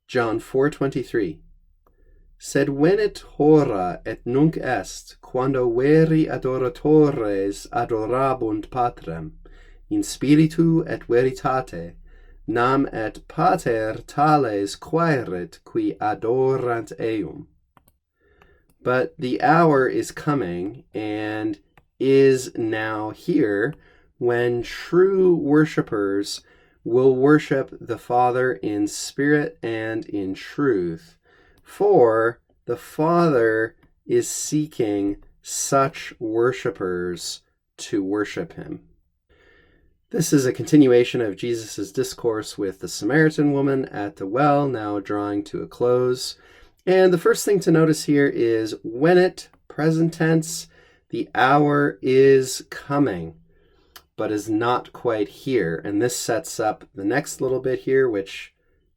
John 4:23. Sed venit hora et nunc est, quando veri adoratores adorabunt Patrem, in spiritu et veritate, nam et Pater tales quaerit qui adorant eum. But the hour is coming, and is now here, when true worshippers will worship the Father in spirit and in truth, for the Father is seeking such worshippers to worship him. This is a continuation of Jesus' discourse with the Samaritan woman at the well, now drawing to a close. And the first thing to notice here is venit, present tense, the hour is coming, but is not quite here. And this sets up the next little bit here, which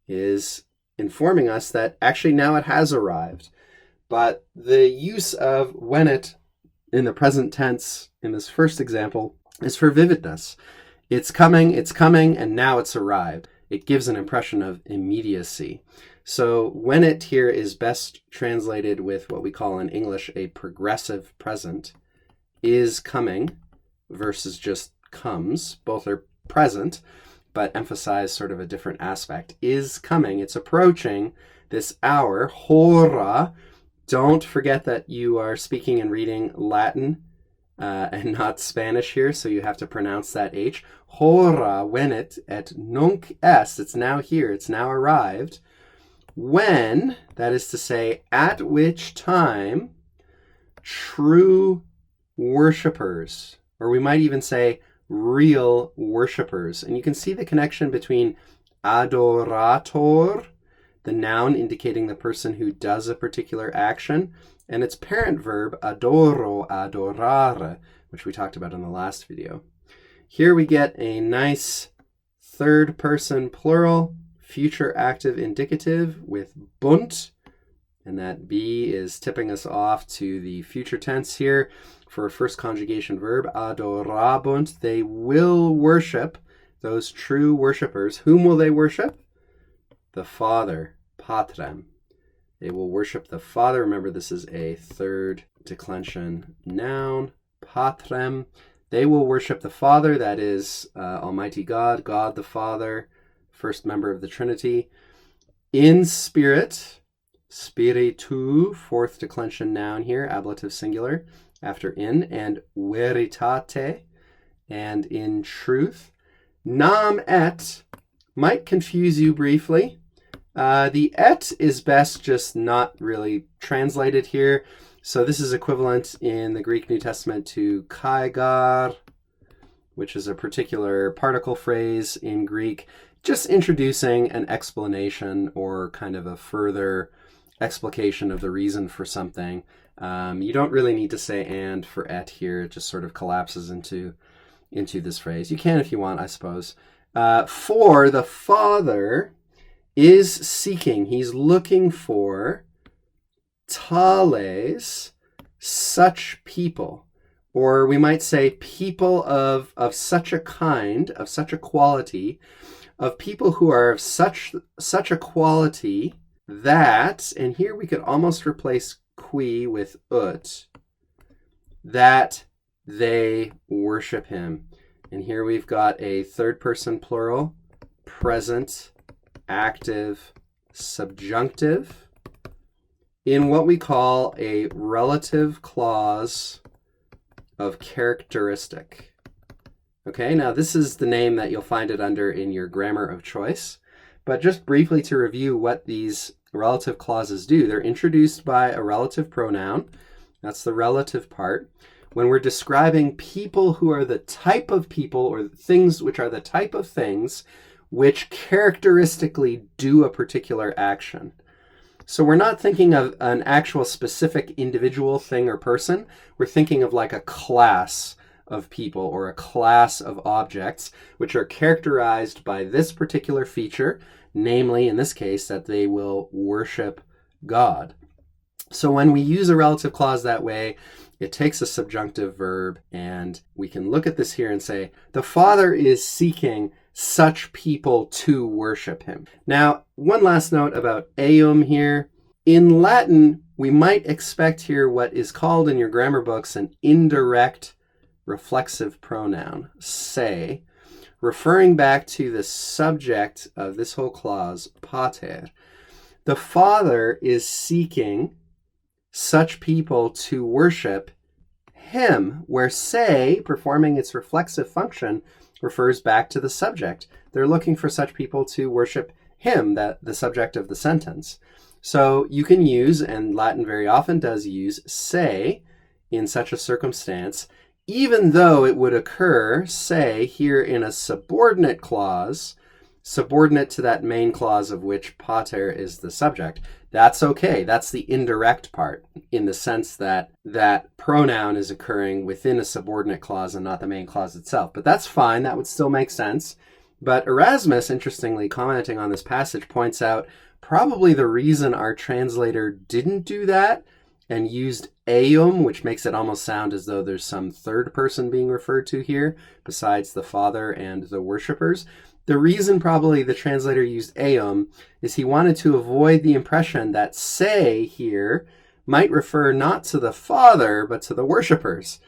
is informing us that actually now it has arrived. But the use of venit in the present tense in this first example is for vividness. It's coming, and now it's arrived. It gives an impression of immediacy. So venit here is best translated with what we call in English a progressive present. Is coming versus just comes. Both are present, but emphasize sort of a different aspect. Is coming. It's approaching this hour. Hora. Don't forget that you are speaking and reading Latin and not Spanish here, so you have to pronounce that H. Hora venit et nunc est. It's now here. It's now arrived. When, that is to say, at which time true worshippers, or we might even say real worshippers. And you can see the connection between adorator, the noun indicating the person who does a particular action, and its parent verb, adoro, adorare, which we talked about in the last video. Here we get a nice third person plural, future active indicative with bunt, and that B is tipping us off to the future tense here for a first conjugation verb, adorabunt. They will worship, those true worshippers. Whom will they worship? The Father, Patrem. They will worship the Father. Remember, this is a third declension noun, Patrem. They will worship the Father, that is Almighty God, God the Father, first member of the Trinity, in spirit, spiritu, fourth declension noun here, ablative singular, after in, and veritate, and in truth. Nam et might confuse you briefly. The et is best just not really translated here. So this is equivalent in the Greek New Testament to kaigar, which is a particular particle phrase in Greek, just introducing an explanation or kind of a further explication of the reason for something. You don't really need to say and for et here. It just sort of collapses into this phrase. You can if you want, I suppose. For the Father is seeking, he's looking for tales, such people, or we might say people of such a kind, of such a quality, of people who are of such a quality that, and here we could almost replace qui with ut, that they worship him. And here we've got a third person plural, present, active, subjunctive, in what we call a relative clause of characteristic. Okay, now this is the name that you'll find it under in your grammar of choice. But just briefly to review what these relative clauses do, they're introduced by a relative pronoun. That's the relative part. When we're describing people who are the type of people, or things which are the type of things which characteristically do a particular action. So we're not thinking of an actual specific individual thing or person. We're thinking of like a class of people or a class of objects which are characterized by this particular feature, namely, in this case, that they will worship God. So when we use a relative clause that way, it takes a subjunctive verb, and we can look at this here and say, the Father is seeking such people to worship him. Now, one last note about eum here. In Latin, we might expect here what is called in your grammar books an indirect reflexive pronoun, se, referring back to the subject of this whole clause, pater. The Father is seeking such people to worship him, where se, performing its reflexive function, refers back to the subject. They're looking for such people to worship him, the subject of the sentence. So you can use, and Latin very often does use, se in such a circumstance, even though it would occur, say, here in a subordinate clause, subordinate to that main clause of which pater is the subject. That's okay. That's the indirect part, in the sense that that pronoun is occurring within a subordinate clause and not the main clause itself. But that's fine. That would still make sense. But Erasmus, interestingly, commenting on this passage, points out probably the reason our translator didn't do that and used eum, which makes it almost sound as though there's some third person being referred to here besides the Father and the worshippers. The reason probably the translator used eum is he wanted to avoid the impression that se here might refer not to the Father, but to the worshippers,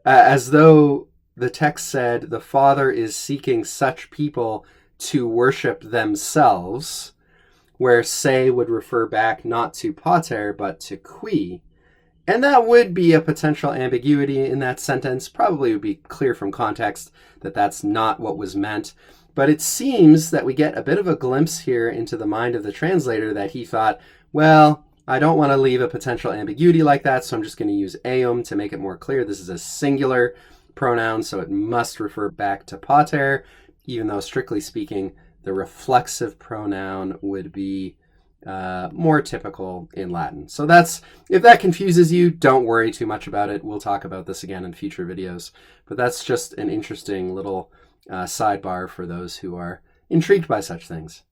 as though the text said the Father is seeking such people to worship themselves, where se would refer back not to pater, but to qui. And that would be a potential ambiguity in that sentence. Probably would be clear from context that that's not what was meant. But it seems that we get a bit of a glimpse here into the mind of the translator that he thought, well, I don't want to leave a potential ambiguity like that, so I'm just going to use eum to make it more clear. This is a singular pronoun, so it must refer back to pater, even though strictly speaking, the reflexive pronoun would be more typical in Latin. So if that confuses you, don't worry too much about it. We'll talk about this again in future videos. But that's just an interesting little sidebar for those who are intrigued by such things.